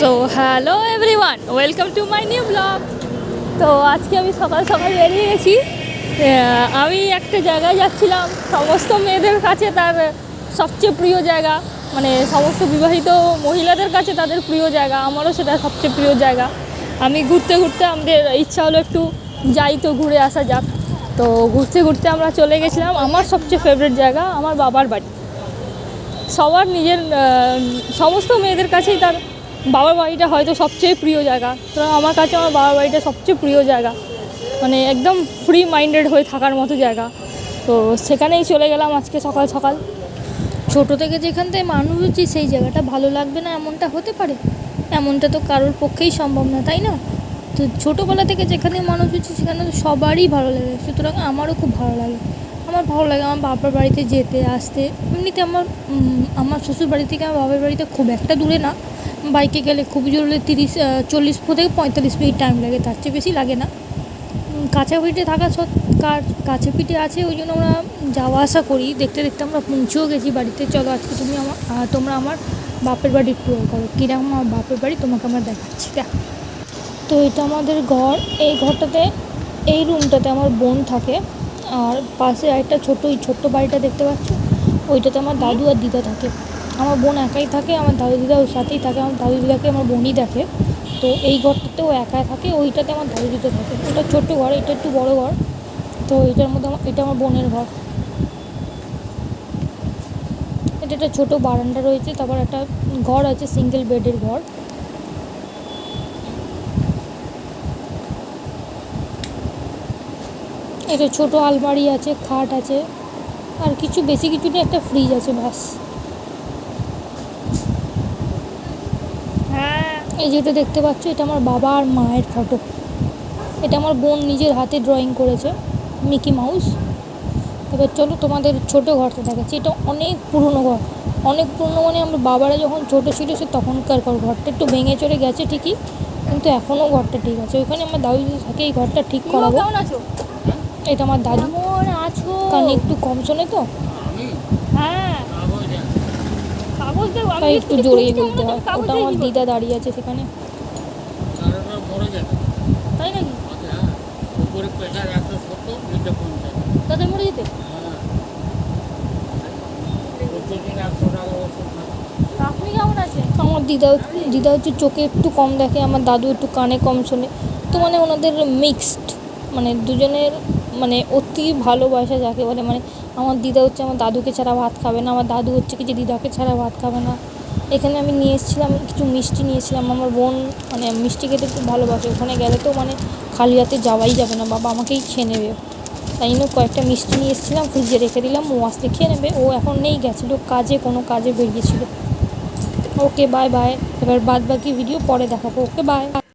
So hello everyone, welcome to my new blog. তো আজকে আমি সকাল সকাল বেরিয়ে গেছি। আমি একটা জায়গায় যাচ্ছিলাম, সমস্ত মেয়েদের কাছে তার সবচেয়ে প্রিয় জায়গা, মানে সমস্ত বিবাহিত মহিলাদের কাছে তাদের প্রিয় জায়গা, আমারও সেটা সবচেয়ে প্রিয় জায়গা। আমি ঘুরতে ঘুরতে আমাদের ইচ্ছা হলো একটু যাই, তো ঘুরে আসা যাক। তো ঘুরতে ঘুরতে আমরা চলে গেছিলাম আমার সবচেয়ে ফেভারিট জায়গা, আমার বাবার বাড়ি। সবার নিজের সমস্ত মেয়েদের কাছেই তার বাবার বাড়িটা হয়তো সবচেয়ে প্রিয় জায়গা। তো আমার কাছে আমার বাবার বাড়িটা সবচেয়ে প্রিয় জায়গা, মানে একদম ফ্রি মাইন্ডেড হয়ে থাকার মতো জায়গা। তো সেখানেই চলে গেলাম আজকে সকাল সকাল। ছোটো থেকে যেখান থেকে মানুষ হচ্ছি সেই জায়গাটা ভালো লাগবে না এমনটা হতে পারে? এমনটা তো কারোর পক্ষেই সম্ভব না, তাই না? তো ছোটোবেলা থেকে যেখানে মানুষ হচ্ছে সেখানে তো সবারই ভালো লাগে, সুতরাং আমারও খুব ভালো লাগে। আমার ভালো লাগে আমার বাবার বাড়িতে যেতে আসতে। এমনিতে আমার শ্বশুর বাড়ি থেকে আমার বাবার বাড়িতে খুব একটা দূরে না, বাইকে গেলে খুব জোরে 40 থেকে 45 মিনিট টাইম লাগে, তার চেয়ে বেশি লাগে না। কাছাপিঠে থাকা কাছে পিঠে আছে, ওই জন্য আমরা যাওয়া আসা করি। দেখতে দেখতে আমরা পৌঁছেও গেছি বাড়িতে। চলো আজকে তোমরা আমার বাপের বাড়ির ট্যুর করো, কীরকম আমার বাপের বাড়ি তোমাকে আমরা দেখাচ্ছি। তো এটা আমাদের ঘর। এই ঘরটাতে, এই রুমটাতে আমার বোন থাকে, আর পাশে একটা ছোট্ট বাড়িটা দেখতে পাচ্ছ, ওইটাতে আমার দাদু আর দিদা থাকে। আমার বোন একাই থাকে, আমার দাদু দিদা ওর সাথেই থাকে। আমার দাদু দিদাকে আমার বোনই দেখে। তো এই ঘরটাতে ও একাই থাকে, ওইটাতে আমার দাদু দিদা থাকে। ওটা ছোট্ট ঘর, এটা একটু বড় ঘর। তো এটার মধ্যে এটা আমার বোনের ঘর। এটা একটা ছোটো বারান্দা রয়েছে, তারপর একটা ঘর আছে, সিঙ্গেল বেডের ঘর। এটা ছোটো আলমারি আছে, খাট আছে, আর বেশি কিছু নেই, একটা ফ্রিজ আছে, ব্যাস। হ্যাঁ, এই যেটা দেখতে পাচ্ছ এটা আমার বাবা আর মায়ের ফটো। এটা আমার বোন নিজের হাতে ড্রয়িং করেছে, মিকি মাউস। এবার চলো তোমাদের ছোটো ঘরটা দেখাচ্ছি। এটা অনেক পুরনো ঘর, অনেক পুরনো, মানে আমার বাবারা যখন ছোটো ছিল সে তখনকার ঘরটা একটু ভেঙে চড়ে গেছে ঠিকই, কিন্তু এখনও ঘরটা ঠিক আছে। ওইখানে আমার দাদু থাকে, এই ঘরটা ঠিক করাবো। এটা আমার দাদু আছো, কারণ একটু কম শোনে তো, হ্যাঁ তাই একটু জড়িয়ে বলতে হয়। ওটা আমার দিদা দাঁড়িয়ে আছে সেখানে, তাই নাকি? তাদের মরে যেতে আপনি কেমন আছেন? আমার দিদা হচ্ছে চোখে একটু কম দেখে, আমার দাদু একটু কানে কম শোনে। তো মানে ওনাদের মিক্সড, মানে দুজনের মানে অতি ভালোবাসা যাকে বলে। মানে আমার দিদা হচ্ছে আমার দাদুকে ছাড়া ভাত খাবে না, আমার দাদু হচ্ছে কি যে দিদাকে ছাড়া ভাত খাবে না। এখানে আমি নিয়ে এসেছিলাম কিছু মিষ্টি নিয়েছিলাম। আমার বোন মানে মিষ্টি খেতে খুব ভালোবাসে, ওখানে গেলে তো মানে খালি হাতে যাওয়াই যাবে না, বাবা আমাকেই খেয়ে নেবে। তাই জন্য কয়েকটা মিষ্টি নিয়ে এসেছিলাম, ফ্রিজে রেখে দিলাম, ও আসতে খেয়ে নেবে। ও এখন নেই, গেছিলো কোনো কাজে বেরিয়েছিল। Okay bye bye. এবার বাদ বাকি ভিডিও পরে দেখাবো। Okay bye.